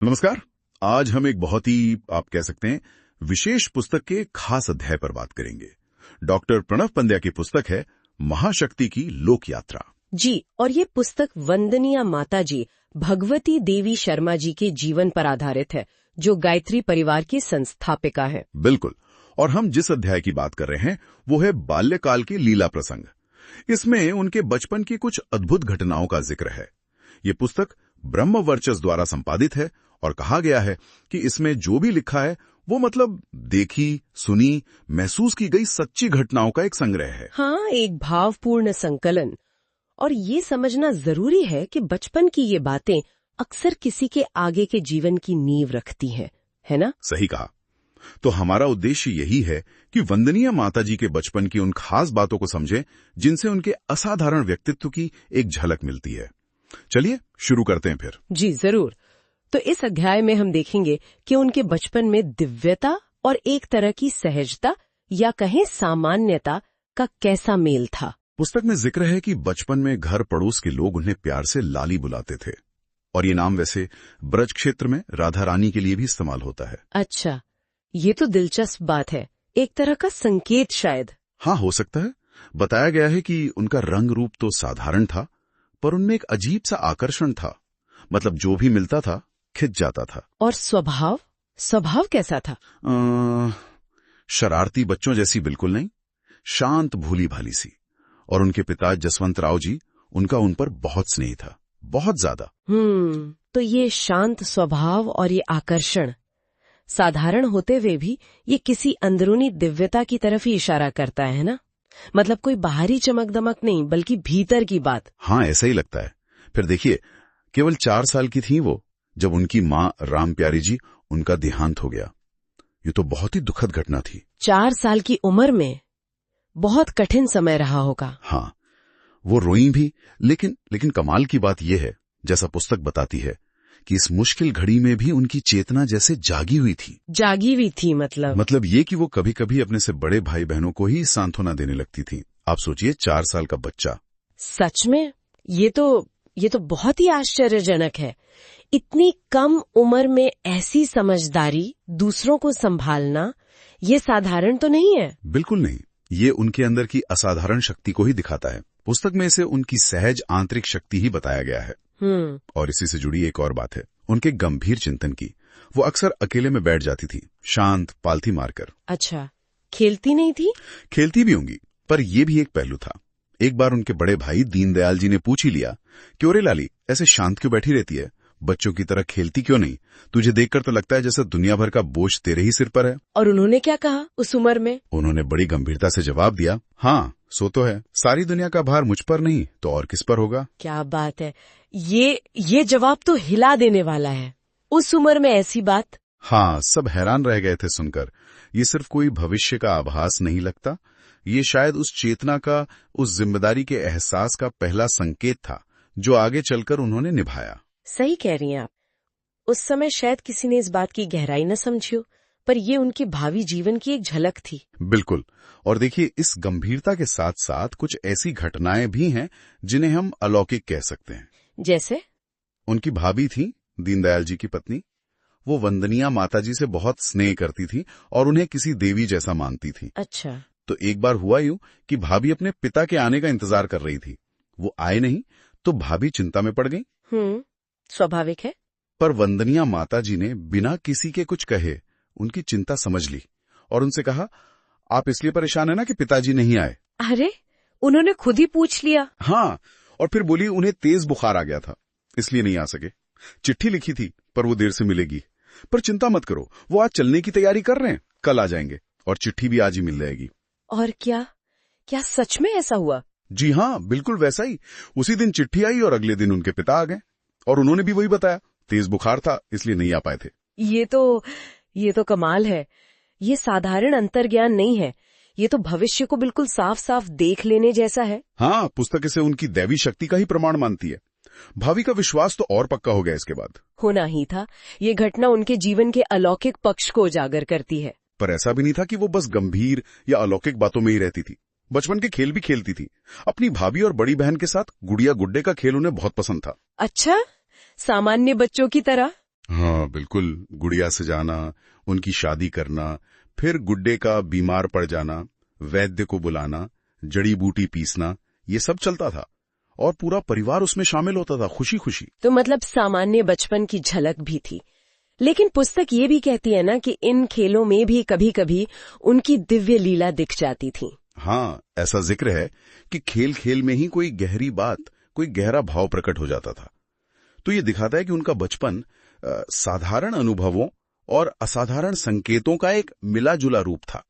नमस्कार। आज हम एक बहुत ही आप कह सकते हैं विशेष पुस्तक के खास अध्याय पर बात करेंगे। डॉक्टर प्रणव पंड्या की पुस्तक है महाशक्ति की लोक यात्रा। जी, और ये पुस्तक वंदनीय माता जी भगवती देवी शर्मा जी के जीवन पर आधारित है, जो गायत्री परिवार की संस्थापिका है। बिल्कुल। और हम जिस अध्याय की बात कर रहे हैं वो है बाल्यकाल की लीला प्रसंग। इसमें उनके बचपन की कुछ अद्भुत घटनाओं का जिक्र है। ये पुस्तक ब्रह्म वर्चस्व द्वारा संपादित है और कहा गया है कि इसमें जो भी लिखा है वो मतलब देखी, सुनी, महसूस की गई सच्ची घटनाओं का एक संग्रह है। हाँ, एक भावपूर्ण संकलन। और ये समझना जरूरी है कि बचपन की ये बातें अक्सर किसी के आगे के जीवन की नींव रखती हैं, है ना? सही कहा। तो हमारा उद्देश्य यही है कि वंदनीय माताजी के बचपन की उन खास बातों को समझें जिनसे उनके असाधारण व्यक्तित्व की एक झलक मिलती है। चलिए शुरू करते हैं फिर। जी जरूर। तो इस अध्याय में हम देखेंगे कि उनके बचपन में दिव्यता और एक तरह की सहजता या कहें सामान्यता का कैसा मेल था। पुस्तक में जिक्र है कि बचपन में घर पड़ोस के लोग उन्हें प्यार से लाली बुलाते थे, और ये नाम वैसे ब्रज क्षेत्र में राधा रानी के लिए भी इस्तेमाल होता है। अच्छा, ये तो दिलचस्प बात है। एक तरह का संकेत शायद। हाँ, हो सकता है। बताया गया है कि उनका रंग रूप तो साधारण था, पर उनमें एक अजीब सा आकर्षण था। मतलब जो भी मिलता था खिंच जाता था। और स्वभाव कैसा था? शरारती बच्चों जैसी बिल्कुल नहीं, शांत भोली भाली सी। और उनके पिता जसवंत राव जी, उनका उन पर बहुत स्नेह था, बहुत ज्यादा। तो ये शांत स्वभाव और ये आकर्षण साधारण होते हुए भी ये किसी अंदरूनी दिव्यता की तरफ ही इशारा करता है ना? मतलब कोई बाहरी चमक दमक नहीं, बल्कि भीतर की बात। हाँ, ऐसा ही लगता है। फिर देखिए, केवल 4 साल की थी वो जब उनकी माँ राम प्यारी जी, उनका देहांत हो गया। ये तो बहुत ही दुखद घटना थी। 4 साल की उम्र में बहुत कठिन समय रहा होगा। हाँ, वो रोई भी, लेकिन कमाल की बात यह है, जैसा पुस्तक बताती है, कि इस मुश्किल घड़ी में भी उनकी चेतना जैसे जागी हुई थी। मतलब ये कि वो कभी कभी अपने से बड़े भाई बहनों को ही सांत्वना देने लगती थी। आप सोचिए, 4 साल का बच्चा। सच में ये तो बहुत ही आश्चर्यजनक है। इतनी कम उम्र में ऐसी समझदारी, दूसरों को संभालना, ये साधारण तो नहीं है। बिल्कुल नहीं। ये उनके अंदर की असाधारण शक्ति को ही दिखाता है। पुस्तक में इसे उनकी सहज आंतरिक शक्ति ही बताया गया है। और इसी से जुड़ी एक और बात है, उनके गंभीर चिंतन की। वो अक्सर अकेले में बैठ जाती थी, शांत, पालथी मारकर। अच्छा, खेलती नहीं थी? खेलती भी होंगी, पर यह भी एक पहलू था। एक बार उनके बड़े भाई दीनदयाल जी ने पूछ ही लिया, क्यों रे लाली, ऐसे शांत क्यों बैठी रहती है? बच्चों की तरह खेलती क्यों नहीं? तुझे देखकर तो लगता है जैसे दुनिया भर का बोझ तेरे ही सिर पर है। और उन्होंने क्या कहा उस उम्र में? उन्होंने बड़ी गंभीरता से जवाब दिया, हाँ, सो तो है। सारी दुनिया का भार मुझ पर नहीं तो और किस पर होगा? क्या बात है। ये जवाब तो हिला देने वाला है। उस उम्र में ऐसी बात। हाँ, सब हैरान रह गए थे सुनकर। ये सिर्फ कोई भविष्य का आभास नहीं लगता, ये शायद उस चेतना का, उस जिम्मेदारी के एहसास का पहला संकेत था, जो आगे चलकर उन्होंने निभाया। सही कह रही हैं आप। उस समय शायद किसी ने इस बात की गहराई न समझी हो, पर ये उनके भावी जीवन की एक झलक थी। बिल्कुल। और देखिए, इस गंभीरता के साथ साथ कुछ ऐसी घटनाएं भी हैं जिन्हें हम अलौकिक कह सकते हैं। जैसे? उनकी भाभी थी, दीनदयाल जी की पत्नी। वो वंदनीय माताजी से बहुत स्नेह करती थी और उन्हें किसी देवी जैसा मानती थी। अच्छा। तो एक बार हुआ यूं कि भाभी अपने पिता के आने का इंतजार कर रही थी। वो आए नहीं तो भाभी चिंता में पड़ गई। स्वाभाविक है। पर वंदनीय माताजी ने बिना किसी के कुछ कहे उनकी चिंता समझ ली और उनसे कहा, आप इसलिए परेशान है ना कि पिताजी नहीं आए? अरे, उन्होंने खुद ही पूछ लिया? हाँ, और फिर बोली उन्हें तेज बुखार आ गया था, इसलिए नहीं आ सके। चिट्ठी लिखी थी, पर वो देर से मिलेगी। पर चिंता मत करो, वो आज चलने की तैयारी कर रहे हैं, कल आ जाएंगे और चिट्ठी भी आज ही मिल जाएगी। और क्या सच में ऐसा हुआ? जी हाँ, बिल्कुल वैसा ही। उसी दिन चिट्ठी आई और अगले दिन उनके पिता आ गए और उन्होंने भी वही बताया, तेज बुखार था इसलिए नहीं आ पाए थे। ये तो कमाल है। ये साधारण अंतर्ज्ञान नहीं है, ये तो भविष्य को बिल्कुल साफ साफ देख लेने जैसा है। हाँ, पुस्तक इसे उनकी दैवी शक्ति का ही प्रमाण मानती है। भावी का विश्वास तो और पक्का हो गया इसके बाद। होना ही था। ये घटना उनके जीवन के अलौकिक पक्ष को उजागर करती है। पर ऐसा भी नहीं था कि वो बस गंभीर या अलौकिक बातों में ही रहती थी। बचपन के खेल भी खेलती थी। अपनी भाभी और बड़ी बहन के साथ गुड़िया गुड्डे का खेल उन्हें बहुत पसंद था। अच्छा, सामान्य बच्चों की तरह? हाँ बिल्कुल, गुड़िया सजाना, उनकी शादी करना, फिर गुड्डे का बीमार पड़ जाना, वैद्य को बुलाना, जड़ी बूटी पीसना, ये सब चलता था और पूरा परिवार उसमें शामिल होता था खुशी खुशी। तो मतलब सामान्य बचपन की झलक भी थी। लेकिन पुस्तक ये भी कहती है ना कि इन खेलों में भी कभी कभी उनकी दिव्य लीला दिख जाती थी। हाँ, ऐसा जिक्र है कि खेल खेल में ही कोई गहरी बात, कोई गहरा भाव प्रकट हो जाता था। तो ये दिखाता है कि उनका बचपन साधारण अनुभवों और असाधारण संकेतों का एक मिला जुला रूप था।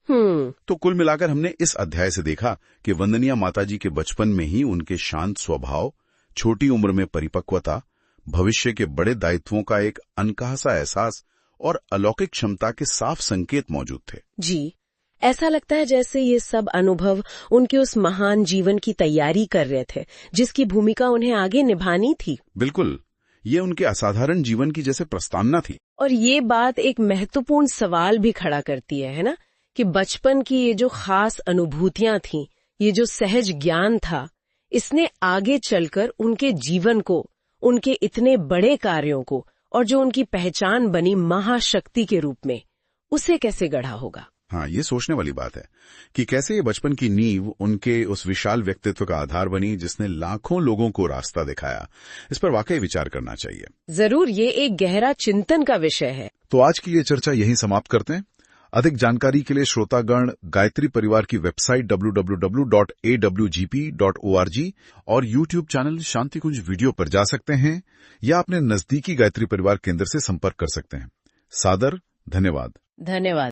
तो कुल मिलाकर हमने इस अध्याय से देखा कि वंदनिया माताजी के बचपन में ही उनके शांत स्वभाव, छोटी उम्र में परिपक्वता, भविष्य के बड़े दायित्वों का एक अनकहा सा एहसास और अलौकिक क्षमता के साफ संकेत मौजूद थे। जी, ऐसा लगता है जैसे ये सब अनुभव उनके उस महान जीवन की तैयारी कर रहे थे, जिसकी भूमिका उन्हें आगे निभानी थी। बिल्कुल, ये उनके असाधारण जीवन की जैसे प्रस्तावना थी। और ये बात एक महत्वपूर्ण सवाल भी खड़ा करती है ना, कि बचपन की ये जो खास अनुभूतियां थीं, ये जो सहज ज्ञान था, इसने आगे चलकर उनके जीवन को, उनके इतने बड़े कार्यों को और जो उनकी पहचान बनी महाशक्ति के रूप में, उसे कैसे गढ़ा होगा। हाँ, ये सोचने वाली बात है कि कैसे ये बचपन की नींव उनके उस विशाल व्यक्तित्व का आधार बनी जिसने लाखों लोगों को रास्ता दिखाया। इस पर वाकई विचार करना चाहिए। जरूर, ये एक गहरा चिंतन का विषय है। तो आज की ये चर्चा यहीं समाप्त करते हैं। अधिक जानकारी के लिए श्रोतागण गायत्री परिवार की वेबसाइट www.awgp.org और YouTube चैनल शांति कुंज वीडियो पर जा सकते हैं या अपने नजदीकी गायत्री परिवार केंद्र से संपर्क कर सकते हैं। सादर धन्यवाद। धन्यवाद।